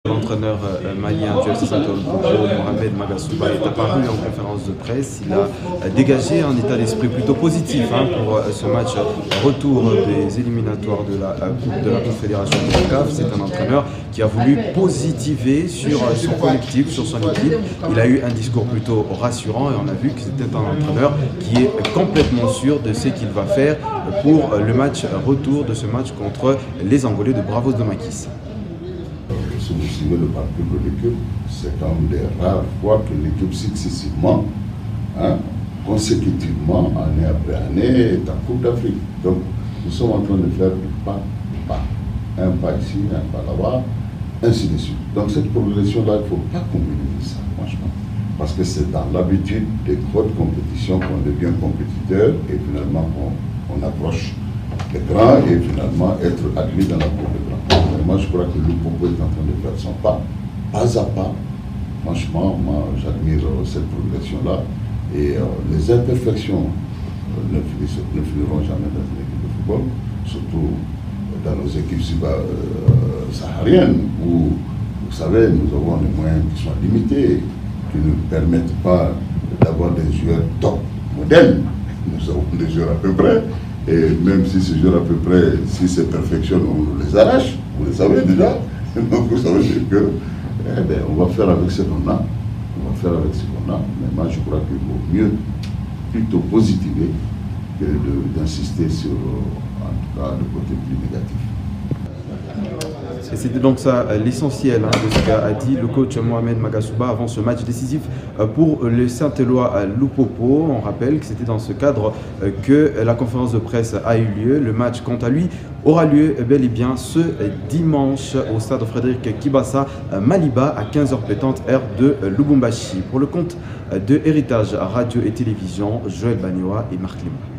L'entraîneur malien du FC Saint-Etienne, Mohamed Magashouba, est apparu en conférence de presse. Il a dégagé un état d'esprit plutôt positif pour ce match retour des éliminatoires de la Coupe de la Confédération de la CAF. C'est un entraîneur qui a voulu positiver sur son collectif, sur son équipe. Il a eu un discours plutôt rassurant et on a vu que c'était un entraîneur qui est complètement sûr de ce qu'il va faire pour le match retour de ce match contre les Angolais de Bravos de Maquis. Si vous suivez le parcours de l'équipe, c'est quand même des rares fois que l'équipe successivement, consécutivement, année après année, est en Coupe d'Afrique. Donc, nous sommes en train de faire du pas. Un pas ici, un pas là-bas, ainsi de suite. Donc, cette progression-là, il ne faut pas combiner ça, franchement. Parce que c'est dans l'habitude des hautes compétitions qu'on devient compétiteur et finalement on approche les grands et finalement être admis dans la cour des grands. Moi, je crois que Lupopo est en train de faire son pas à pas. Franchement, moi, j'admire cette progression-là. Et les imperfections ne finiront jamais dans une équipe de football, surtout dans nos équipes sahariennes, où, vous savez, nous avons des moyens qui sont limités, qui ne permettent pas d'avoir des joueurs top modèles. Nous avons des joueurs à peu près. Et même si ces joueurs à peu près, si c'est perfection, on les arrache, vous le savez déjà. Donc vous savez que, on va faire avec ce qu'on a. Mais moi je crois qu'il vaut mieux plutôt positiver que d'insister sur, en tout cas, le côté plus négatif. Et c'était donc ça l'essentiel de ce qu'a dit le coach Mohamed Magashouba avant ce match décisif pour le Saint-Éloi à Lupopo. On rappelle que c'était dans ce cadre que la conférence de presse a eu lieu. Le match, quant à lui, aura lieu bel et bien ce dimanche au stade Frédéric Kibassa Maliba à 15h pétante, heure de Lubumbashi. Pour le compte de Héritage Radio et Télévision, Joël Bagnoa et Marc Lima.